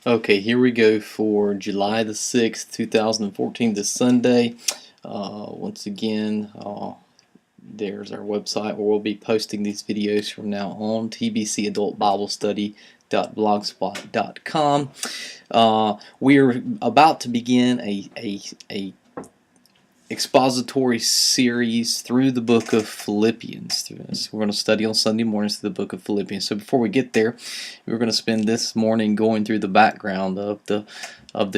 Okay, here we go for July the 6th, 2014, this Sunday. Once again, there's our website where we'll be posting these videos from now on, tbcadultbiblestudy.blogspot.com. We're about to begin a expository series through the book of Philippians. So we're going to study on Sunday mornings through the book of Philippians. So before we get there, we're going to spend this morning going through the background of the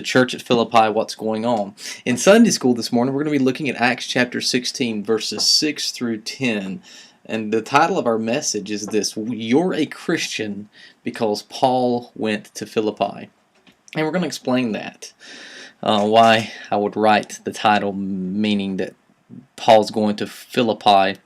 church at Philippi, what's going on. In Sunday school this morning, we're going to be looking at Acts chapter 16, verses 6 through 10. And the title of our message is this: You're a Christian because Paul went to Philippi. And we're going to explain that. Why I would write the title, meaning that Paul's going to Philippi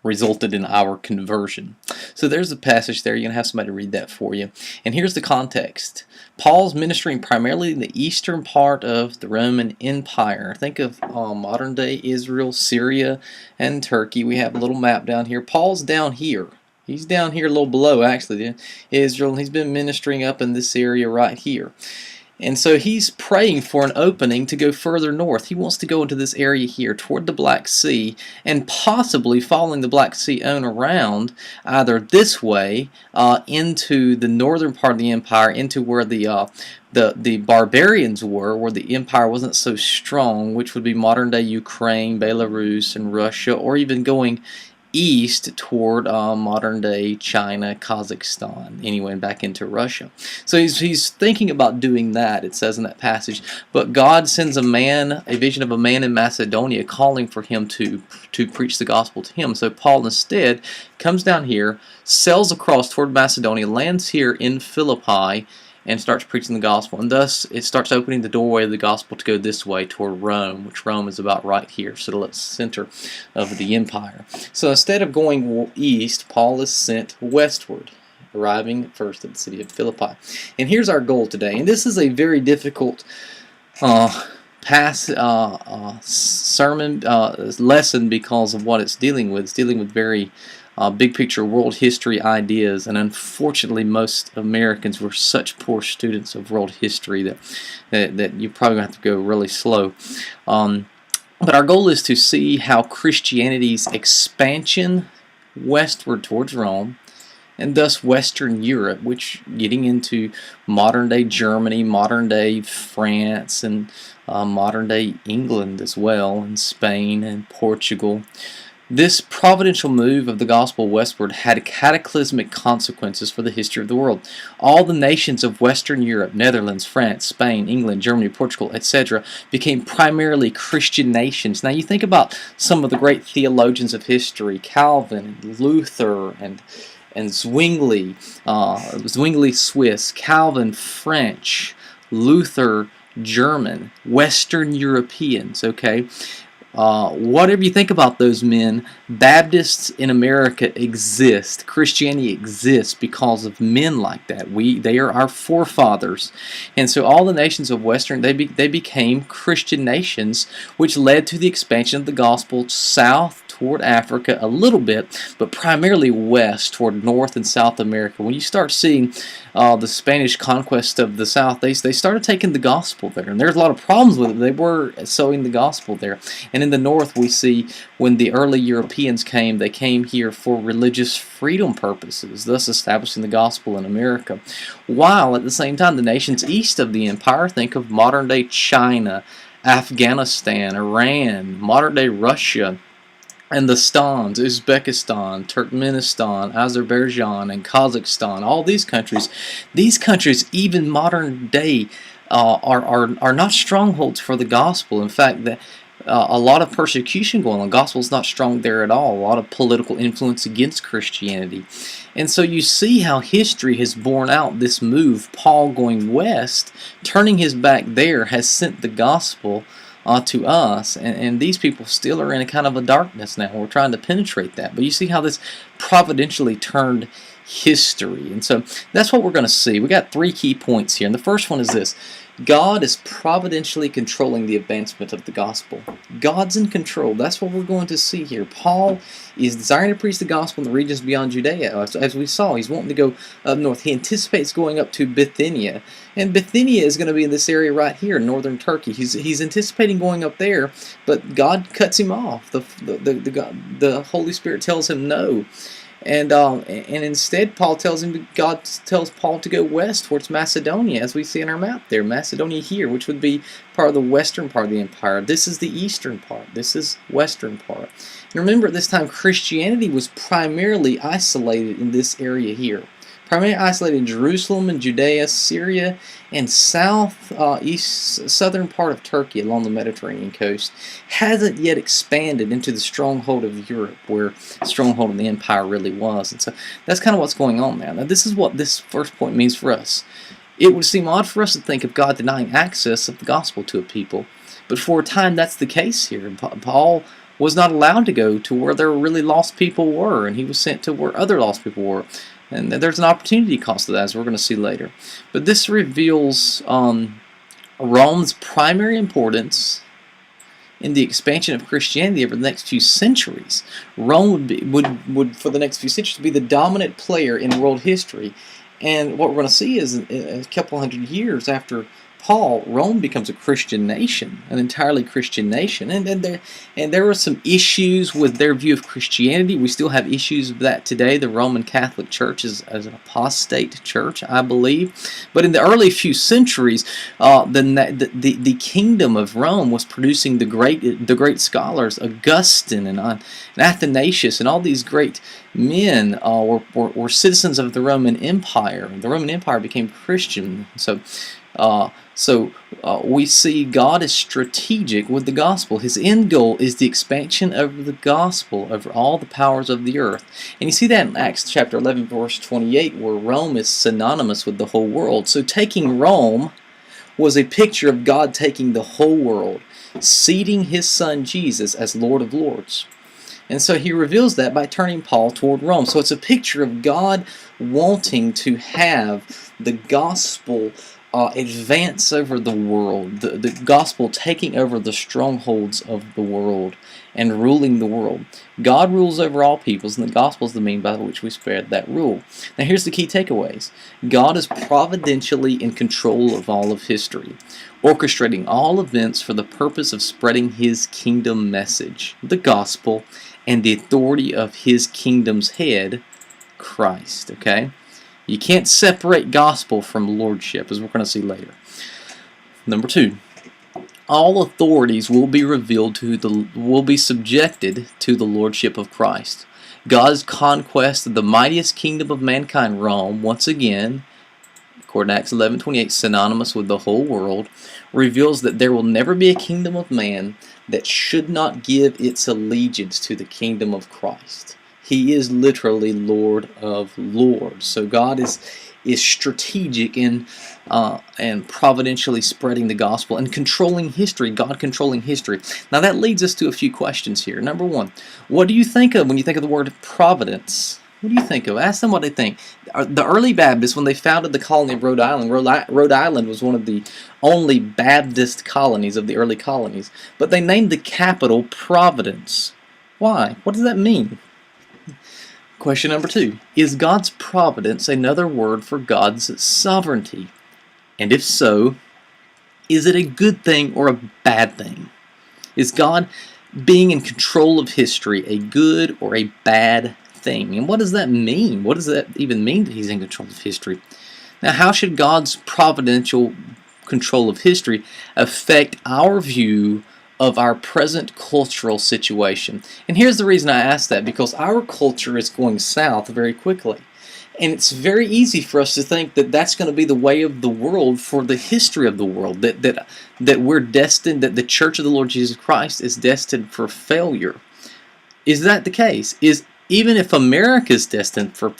resulted in our conversion. So there's a passage there. You're going to have somebody read that for you. And here's the context. Paul's ministering primarily in the eastern part of the Roman Empire. Think of modern day Israel, Syria, and Turkey. We have a little map down here. Paul's down here. He's down here a little below, actually, Israel. And he's been ministering up in this area right here. And so he's praying for an opening to go further north. He wants to go into this area here toward the Black Sea, and possibly following the Black Sea on around either this way into the northern part of the empire, into where the barbarians were, where the empire wasn't so strong, which would be modern day Ukraine, Belarus, and Russia, or even going east toward modern day China, Kazakhstan, anyway, back into Russia. So he's thinking about doing that, it says in that passage. But God sends a vision of a man in Macedonia calling for him to preach the gospel to him. So Paul instead comes down here, sails across toward Macedonia, lands here in Philippi, and starts preaching the gospel. And thus, it starts opening the doorway of the gospel to go this way toward Rome, which Rome is about right here, so the center of the empire. So instead of going east, Paul is sent westward, arriving first at the city of Philippi. And here's our goal today. And this is a very difficult sermon lesson because of what it's dealing with. It's dealing with very big picture world history ideas, and unfortunately most Americans were such poor students of world history that you probably have to go really slow. But our goal is to see how Christianity's expansion westward towards Rome, and thus Western Europe, which getting into modern day Germany, modern day France, and modern day England as well, and Spain and Portugal. This providential move of the gospel westward had cataclysmic consequences for the history of the world. All the nations of Western Europe, Netherlands, France, Spain, England, Germany, Portugal, etc., became primarily Christian nations. Now you think about some of the great theologians of history, Calvin, Luther, and Zwingli, Zwingli Swiss, Calvin French, Luther German, Western Europeans, okay? Whatever you think about those men, Baptists in America exist. Christianity exists because of men like that. They are our forefathers, and so all the nations of Western they became Christian nations, which led to the expansion of the gospel south toward Africa a little bit, but primarily west toward North and South America. When you start seeing the Spanish conquest of the South, they started taking the gospel there, and there's a lot of problems with it. They were sowing the gospel there. And in the North, we see when the early Europeans came, they came here for religious freedom purposes, thus establishing the gospel in America. While at the same time, the nations east of the empire, think of modern day China, Afghanistan, Iran, modern day Russia, and the Stans, Uzbekistan, Turkmenistan, Azerbaijan, and Kazakhstan, all these countries, even modern day, are not strongholds for the gospel. In fact, a lot of persecution going on. The gospel is not strong there at all. A lot of political influence against Christianity. And so you see how history has borne out this move. Paul going west, turning his back there, has sent the gospel to us, and these people still are in a kind of a darkness now. We're trying to penetrate that, but you see how this providentially turned history. And so that's what we're going to see. We got 3 key points here. And the first one is this: God is providentially controlling the advancement of the gospel. God's in control. That's what we're going to see here. Paul is desiring to preach the gospel in the regions beyond Judea. As we saw, he's wanting to go up north. He anticipates going up to Bithynia. And Bithynia is going to be in this area right here, northern Turkey. He's anticipating going up there, but God cuts him off. The Holy Spirit tells him no. And instead, God tells Paul to go west towards Macedonia, as we see in our map there. Macedonia here, which would be part of the western part of the empire. This is the eastern part. This is western part. And remember, at this time, Christianity was primarily isolated in this area here. Primarily isolated in Jerusalem and Judea, Syria, and southern part of Turkey along the Mediterranean coast. Hasn't yet expanded into the stronghold of Europe, where the stronghold of the empire really was. And so that's kind of what's going on now. Now, this is what this first point means for us. It would seem odd for us to think of God denying access of the gospel to a people, but for a time that's the case here. Paul was not allowed to go to where there really lost people were, and he was sent to where other lost people were. And there's an opportunity cost to that, as we're going to see later. But this reveals Rome's primary importance in the expansion of Christianity over the next few centuries. Rome would for the next few centuries be the dominant player in world history. And what we're going to see is a couple hundred years after Paul, Rome becomes a Christian nation, an entirely Christian nation. And there were some issues with their view of Christianity. We still have issues with that today. The Roman Catholic Church is an apostate church, I believe. But in the early few centuries, the kingdom of Rome was producing the great scholars, Augustine and Athanasius, and all these great men were citizens of the Roman Empire. The Roman Empire became Christian. So we see God is strategic with the gospel. His end goal is the expansion of the gospel over all the powers of the earth. And you see that in Acts chapter 11, verse 28, where Rome is synonymous with the whole world. So taking Rome was a picture of God taking the whole world, seating his son Jesus as Lord of Lords. And so he reveals that by turning Paul toward Rome. So it's a picture of God wanting to have the gospel advance over the world, the gospel taking over the strongholds of the world and ruling the world. God rules over all peoples, and the gospel is the means by which we spread that rule. Now here's the key takeaways. God is providentially in control of all of history, orchestrating all events for the purpose of spreading his kingdom message, the gospel, and the authority of his kingdom's head, Christ. Okay? You can't separate gospel from lordship, as we're going to see later. Number 2, all authorities will be subjected to the lordship of Christ. God's conquest of the mightiest kingdom of mankind, Rome, once again, according to Acts 11:28, synonymous with the whole world, reveals that there will never be a kingdom of man that should not give its allegiance to the kingdom of Christ. He is literally Lord of Lords. So God is strategic in and providentially spreading the gospel and controlling history, God controlling history. Now that leads us to a few questions here. Number 1, what do you think of when you think of the word providence? What do you think of? Ask them what they think. The early Baptists, when they founded the colony of Rhode Island, Rhode Island was one of the only Baptist colonies of the early colonies, but they named the capital Providence. Why? What does that mean? Question number 2. Is God's providence another word for God's sovereignty? And if so, is it a good thing or a bad thing? Is God being in control of history a good or a bad thing? And what does that mean? What does that even mean that he's in control of history? Now, how should God's providential control of history affect our view of our present cultural situation? And here's the reason I ask that, because our culture is going south very quickly. And it's very easy for us to think that that's going to be the way of the world for the history of the world, that we're destined, that the Church of the Lord Jesus Christ is destined for failure. Is that the case? Even if America is destined for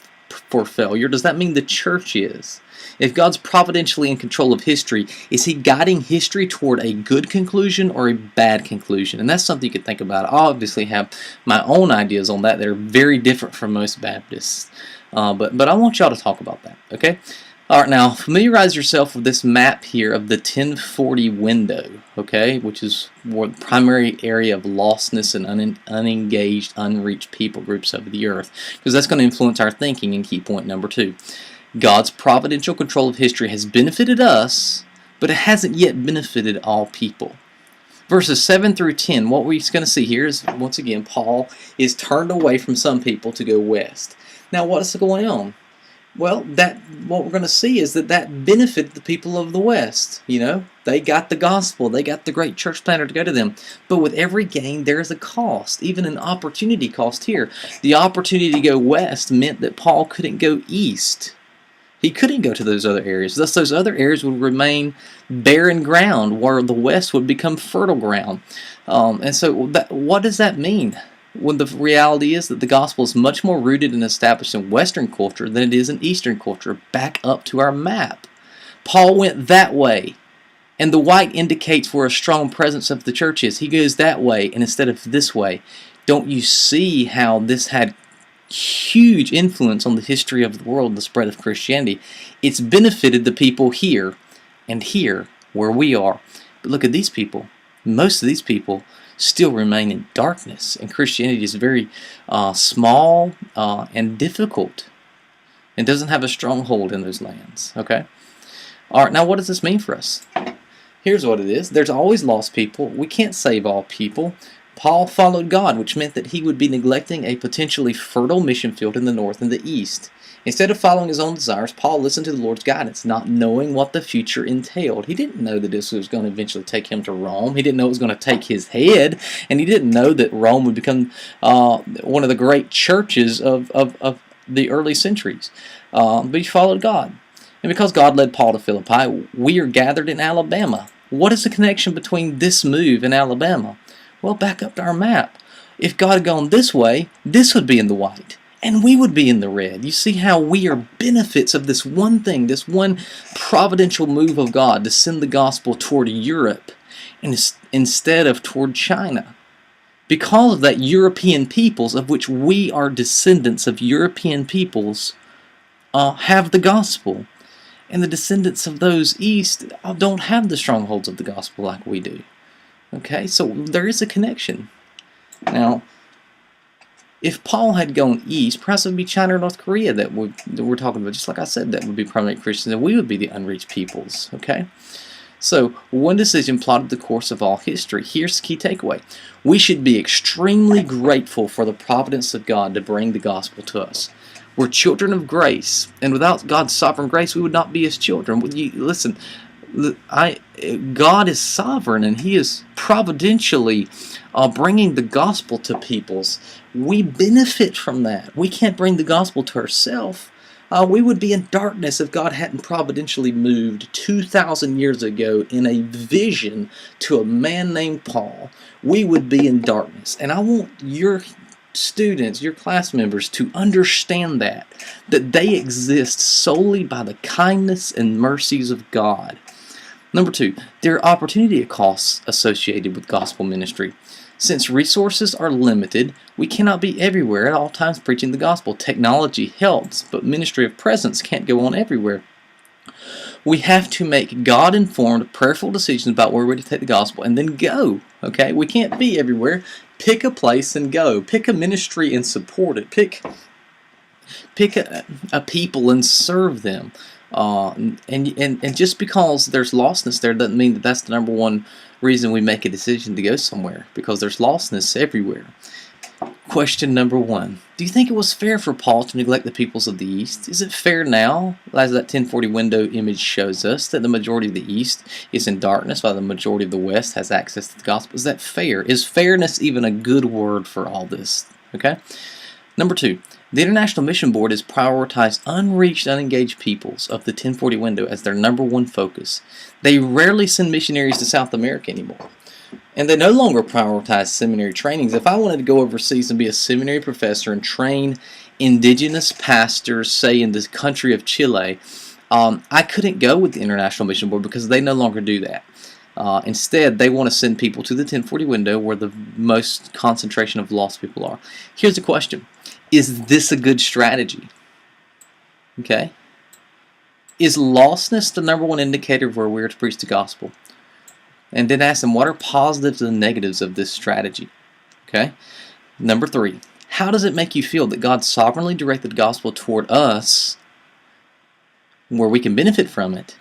for failure? Does that mean the church is? If God's providentially in control of history, is He guiding history toward a good conclusion or a bad conclusion? And that's something you could think about. I obviously have my own ideas on that. They're very different from most Baptists. But I want y'all to talk about that, okay? All right, now familiarize yourself with this map here of the 1040 window, okay, which is the primary area of lostness and unengaged, unreached people groups of the earth, because that's going to influence our thinking in key point number 2. God's providential control of history has benefited us, but it hasn't yet benefited all people. Verses 7 through 10, what we're going to see here is, once again, Paul is turned away from some people to go west. Now, what is going on? Well, what we're going to see is that benefited the people of the West. You know, they got the gospel. They got the great church planter to go to them. But with every gain, there is a cost, even an opportunity cost here. The opportunity to go west meant that Paul couldn't go east. He couldn't go to those other areas. Thus, those other areas would remain barren ground, where the West would become fertile ground. And so, what does that mean? When the reality is that the gospel is much more rooted and established in Western culture than it is in Eastern culture. Back up to our map. Paul went that way, and the white indicates where a strong presence of the church is. He goes that way, and instead of this way. Don't you see how this had huge influence on the history of the world and the spread of Christianity? It's benefited the people here and here, where we are. But look at these people. Most of these people still remain in darkness, and Christianity is very small and difficult, and doesn't have a strong hold in those lands. Okay. All right. Now, what does this mean for us? Here's what it is. There's always lost people. We can't save all people. Paul followed God, which meant that he would be neglecting a potentially fertile mission field in the north and the east. Instead of following his own desires, Paul listened to the Lord's guidance, not knowing what the future entailed. He didn't know that this was going to eventually take him to Rome. He didn't know it was going to take his head, and he didn't know that Rome would become one of the great churches of the early centuries. But he followed God. And because God led Paul to Philippi, we are gathered in Alabama. What is the connection between this move and Alabama? Well, back up to our map. If God had gone this way, this would be in the white, and we would be in the red. You see how we are benefits of this one thing, this one providential move of God to send the gospel toward Europe instead of toward China. Because of that, European peoples, of which we are descendants of European peoples, have the gospel. And the descendants of those east don't have the strongholds of the gospel like we do. Okay, so there is a connection. Now, if Paul had gone east, perhaps it would be China or North Korea that we're talking about. Just like I said, that would be permanent Christians, and we would be the unreached peoples. Okay, so one decision plotted the course of all history. Here's the key takeaway: we should be extremely grateful for the providence of God to bring the gospel to us. We're children of grace, and without God's sovereign grace, we would not be His children. Listen. God is sovereign, and He is providentially bringing the gospel to peoples. We benefit from that. We can't bring the gospel to ourselves. We would be in darkness if God hadn't providentially moved 2,000 years ago in a vision to a man named Paul. We would be in darkness. And I want your students, your class members, to understand that they exist solely by the kindness and mercies of God. Number 2, there are opportunity costs associated with gospel ministry. Since resources are limited, we cannot be everywhere at all times preaching the gospel. Technology helps, but ministry of presence can't go on everywhere. We have to make God-informed, prayerful decisions about where we're to take the gospel and then go. Okay, we can't be everywhere. Pick a place and go. Pick a ministry and support it. Pick a people and serve them. And just because there's lostness there doesn't mean that that's the number one reason we make a decision to go somewhere, because there's lostness everywhere. Question number 1. Do you think it was fair for Paul to neglect the peoples of the East? Is it fair now, as that 1040 window image shows us, that the majority of the East is in darkness while the majority of the West has access to the gospel? Is that fair? Is fairness even a good word for all this? Okay. Number 2. The International Mission Board has prioritized unreached, unengaged peoples of the 1040 window as their number one focus. They rarely send missionaries to South America anymore. And they no longer prioritize seminary trainings. If I wanted to go overseas and be a seminary professor and train indigenous pastors, say in the country of Chile, I couldn't go with the International Mission Board because they no longer do that. Instead, they want to send people to the 1040 window where the most concentration of lost people are. Here's the question. Is this a good strategy? Okay. Is lostness the number one indicator of where we're to preach the gospel? And then ask them, what are positives and negatives of this strategy? Okay. Number 3, how does it make you feel that God sovereignly directed the gospel toward us where we can benefit from it,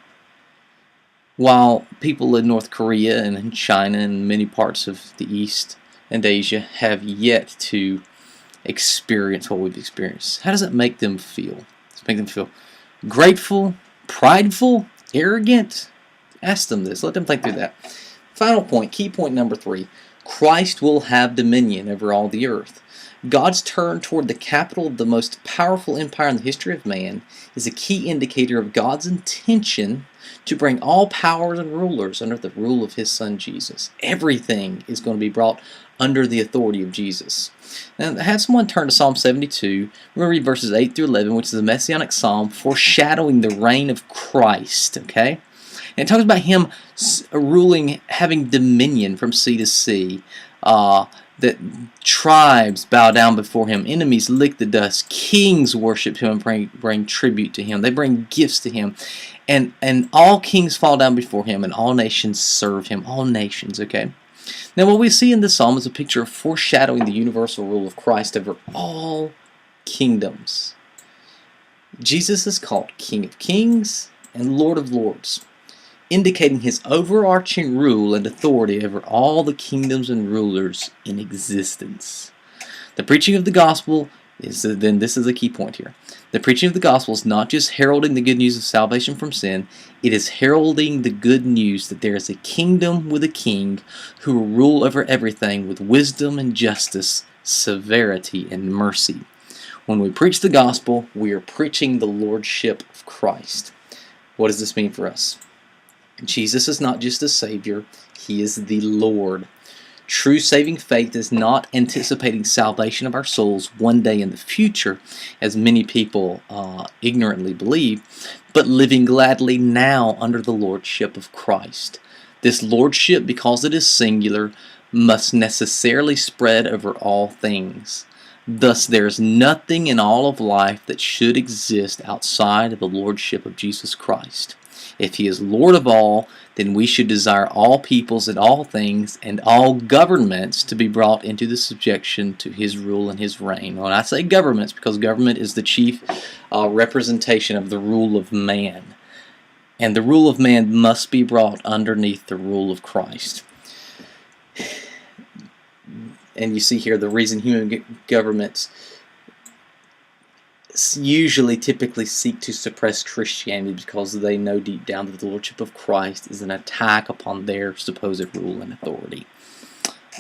while people in North Korea and in China and many parts of the East and Asia have yet to experience what we've experienced? How does it make them feel? Does it make them feel grateful, prideful, arrogant? Ask them this. Let them think through that. Final point, key point number 3. Christ will have dominion over all the earth. God's turn toward the capital of the most powerful empire in the history of man is a key indicator of God's intention to bring all powers and rulers under the rule of His Son Jesus. Everything is going to be brought under the authority of Jesus. Now, have someone turn to Psalm 72. We're going to read verses 8 through 11, which is a messianic psalm foreshadowing the reign of Christ. Okay? And it talks about Him ruling, having dominion from sea to sea. That tribes bow down before Him. Enemies lick the dust. Kings worship Him and bring tribute to Him. They bring gifts to Him. And all kings fall down before Him, and all nations serve Him. All nations, okay? Now, what we see in this psalm is a picture of foreshadowing the universal rule of Christ over all kingdoms. Jesus is called King of Kings and Lord of Lords, indicating His overarching rule and authority over all the kingdoms and rulers in existence. The preaching of the gospel is, then this is a key point here. The preaching of the gospel is not just heralding the good news of salvation from sin, it is heralding the good news that there is a kingdom with a king who will rule over everything with wisdom and justice, severity and mercy. When we preach the gospel, we are preaching the lordship of Christ. What does this mean for us? Jesus is not just a Savior, He is the Lord. True saving faith is not anticipating salvation of our souls one day in the future, as many people ignorantly believe, but living gladly now under the lordship of Christ. This lordship, because it is singular, must necessarily spread over all things. Thus, there is nothing in all of life that should exist outside of the lordship of Jesus Christ. If He is Lord of all, then we should desire all peoples and all things and all governments to be brought into the subjection to His rule and His reign. When I say governments, because government is the chief representation of the rule of man. And the rule of man must be brought underneath the rule of Christ. And you see here the reason human governments typically seek to suppress Christianity, because they know deep down that the lordship of Christ is an attack upon their supposed rule and authority.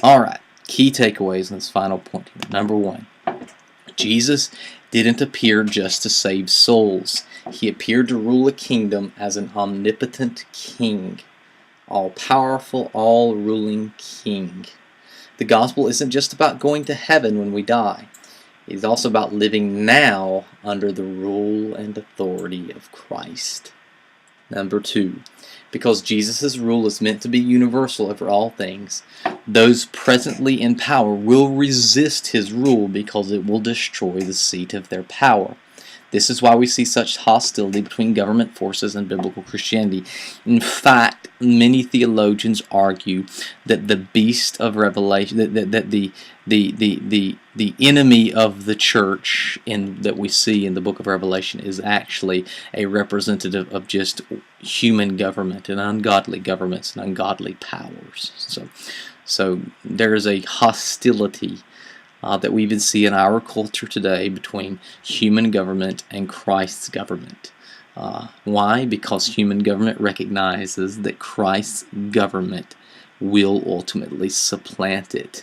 Alright, key takeaways in this final point here. Number 1, Jesus didn't appear just to save souls. He appeared to rule a kingdom as an omnipotent king, all-powerful, all-ruling king. The gospel isn't just about going to heaven when we die. It's also about living now under the rule and authority of Christ. Number 2, because Jesus' rule is meant to be universal over all things, those presently in power will resist His rule because it will destroy the seat of their power. This is why we see such hostility between government forces and biblical Christianity. In fact, many theologians argue that the beast of Revelation, that the enemy of the church that we see in the book of Revelation is actually a representative of just human government and ungodly governments and ungodly powers. So there is a hostility that we even see in our culture today between human government and Christ's government. Why? Because human government recognizes that Christ's government will ultimately supplant it.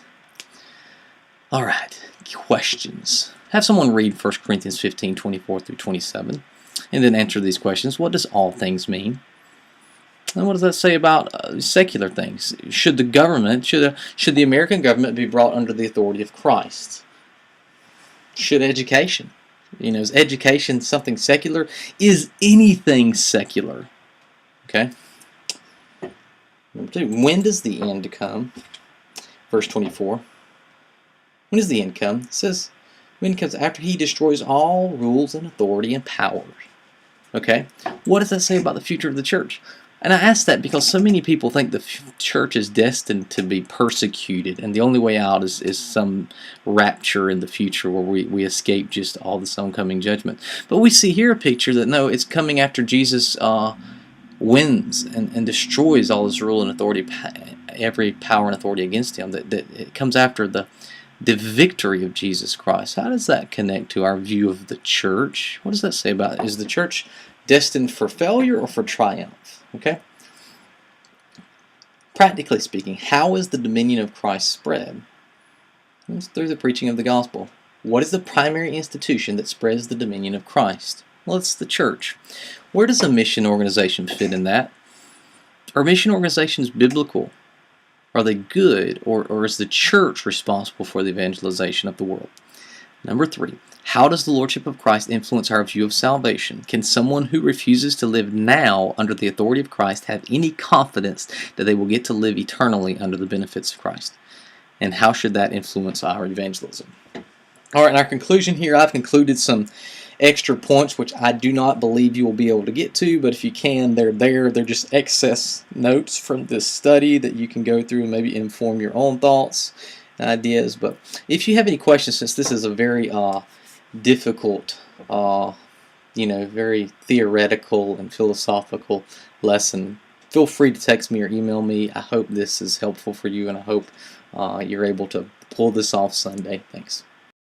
Alright, questions. Have someone read 1 Corinthians 15, 24 through 27, and then answer these questions. What does all things mean? And what does that say about secular things? Should the American government be brought under the authority of Christ? Should education Is education something secular? Is anything secular? Okay. Number 2, when does the end come? Verse 24. When does the end come? It says, when it comes after he destroys all rules and authority and powers. Okay. What does that say about the future of the church? And I ask that because so many people think the church is destined to be persecuted, and the only way out is some rapture in the future where we escape just all this oncoming judgment. But we see here a picture that no, it's coming after Jesus wins and destroys all his rule and authority, every power and authority against him. That it comes after the victory of Jesus Christ. How does that connect to our view of the church? What does that say about it? Is the church destined for failure or for triumph? Okay. Practically speaking, how is the dominion of Christ spread? It's through the preaching of the gospel. What is the primary institution that spreads the dominion of Christ? Well, it's the church. Where does a mission organization fit in that? Are mission organizations biblical? Are they good, or is the church responsible for the evangelization of the world? Number 3, how does the Lordship of Christ influence our view of salvation? Can someone who refuses to live now under the authority of Christ have any confidence that they will get to live eternally under the benefits of Christ? And how should that influence our evangelism? All right, in our conclusion here, I've concluded some extra points which I do not believe you will be able to get to, but if you can, they're there. They're just excess notes from this study that you can go through and maybe inform your own thoughts and ideas. But if you have any questions, since this is a very difficult, very theoretical and philosophical lesson, feel free to text me or email me. I hope this is helpful for you, and I hope you're able to pull this off Sunday. Thanks.